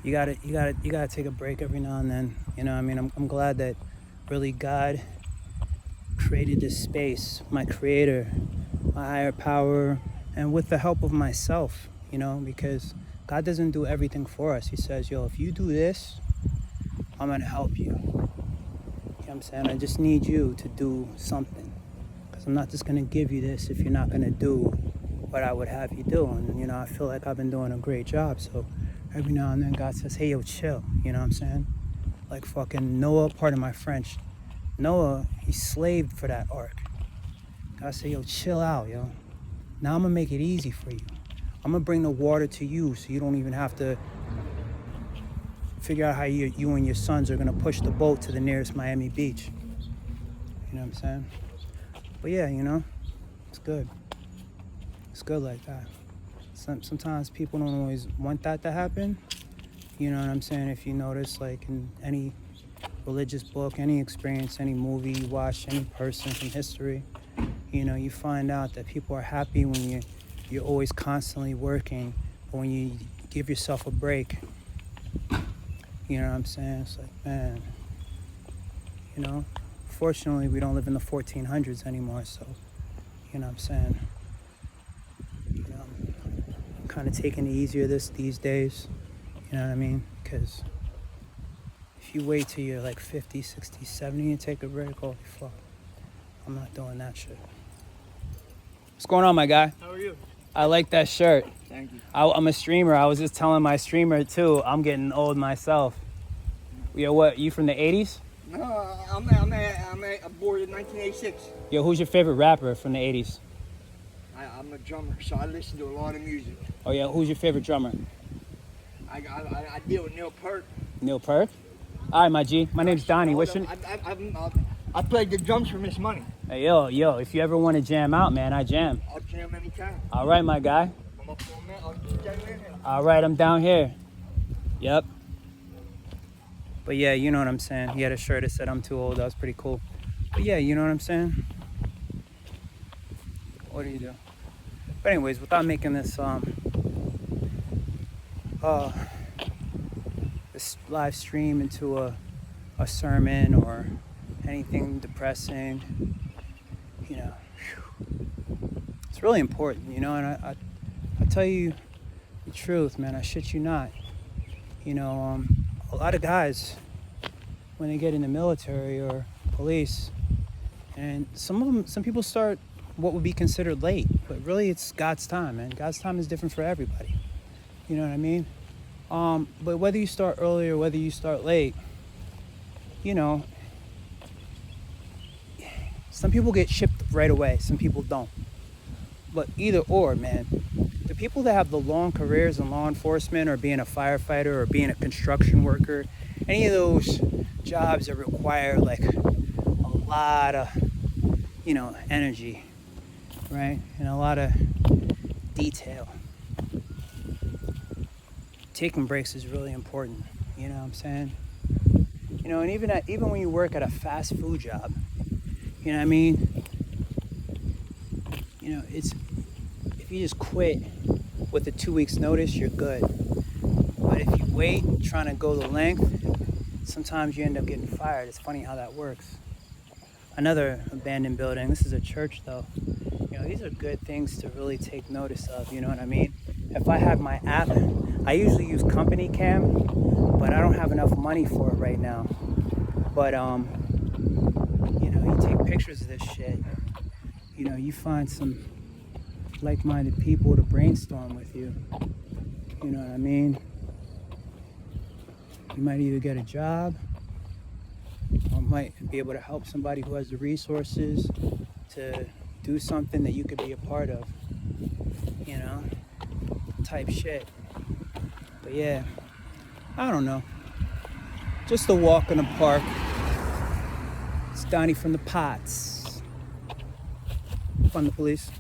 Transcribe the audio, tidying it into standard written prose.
you gotta take a break every now and then. You know, I mean, I'm glad that really God created this space, my creator, my higher power, and with the help of myself, you know, because God doesn't do everything for us. He says, yo, if you do this, I'm gonna help you. You know what I'm saying? I just need you to do something. Because I'm not just gonna give you this if you're not gonna do what I would have you do. And, you know, I feel like I've been doing a great job. So every now and then God says, hey, yo, chill. You know what I'm saying? Like fucking Noah, pardon my French. Noah, he slaved for that ark. God said, yo, chill out, yo. Now I'm gonna make it easy for you. I'm gonna bring the water to you so you don't even have to figure out how you and your sons are gonna push the boat to the nearest Miami beach. You know what I'm saying? But yeah, you know, it's good. It's good like that. Sometimes people don't always want that to happen. You know what I'm saying? If you notice, like in any religious book, any experience, any movie you watch, any person from history, you know, you find out that people are happy when you're always constantly working, but when you give yourself a break, you know what I'm saying? It's like, man, you know, fortunately we don't live in the 1400s anymore, so, you know what I'm saying? You know, I'm kind of taking it easier these days, you know what I mean? Because if you wait till you're like 50, 60, 70 and take a break, holy fuck, I'm not doing that shit. What's going on, my guy? How are you? I like that shirt. Thank you. I'm a streamer. I was just telling my streamer too, I'm getting old myself. Yo, what, you from the 80s? No, I'm born in 1986. Yo, who's your favorite rapper from the 80s? I'm a drummer, so I listen to a lot of music. Oh yeah, who's your favorite drummer? I deal with Neil Peart. Neil Peart? All right, my G. My name's Donnie. What's your... I played the drums for Miss Money. Hey, yo, if you ever want to jam out, man, I jam. I'll jam anytime. All right, my guy. I'm up on that. I'll just jam in here. All right, I'm down here. Yep. But yeah, you know what I'm saying. He had a shirt that said I'm too old. That was pretty cool. But yeah, you know what I'm saying. What do you do? But anyways, without making this this live stream into a sermon or anything depressing, you know, it's really important, you know. And I tell you the truth, man. I shit you not. You know, a lot of guys, when they get in the military or police, and some people start what would be considered late, but really it's God's time, man. God's time is different for everybody. You know what I mean? But whether you start early or whether you start late, you know, some people get shipped right away, some people don't. But either or, man, the people that have the long careers in law enforcement or being a firefighter or being a construction worker, any of those jobs that require like a lot of, you know, energy, right? And a lot of detail. Taking breaks is really important, you know what I'm saying? You know, and even when you work at a fast food job, you know what I mean? You know, it's, if you just quit with a 2 weeks notice, you're good. But if you wait, trying to go the length, sometimes you end up getting fired. It's funny how that works. Another abandoned building. This is a church though. You know, these are good things to really take notice of, you know what I mean? If I had my app, I usually use company cam, but I don't have enough money for it right now. But you know, you take pictures of this shit, you know, you find some like-minded people to brainstorm with you. You know what I mean? You might either get a job or might be able to help somebody who has the resources to do something that you could be a part of, you know, type shit. But yeah, I don't know. Just a walk in the park. It's Donnie from the Pots. Fun the police.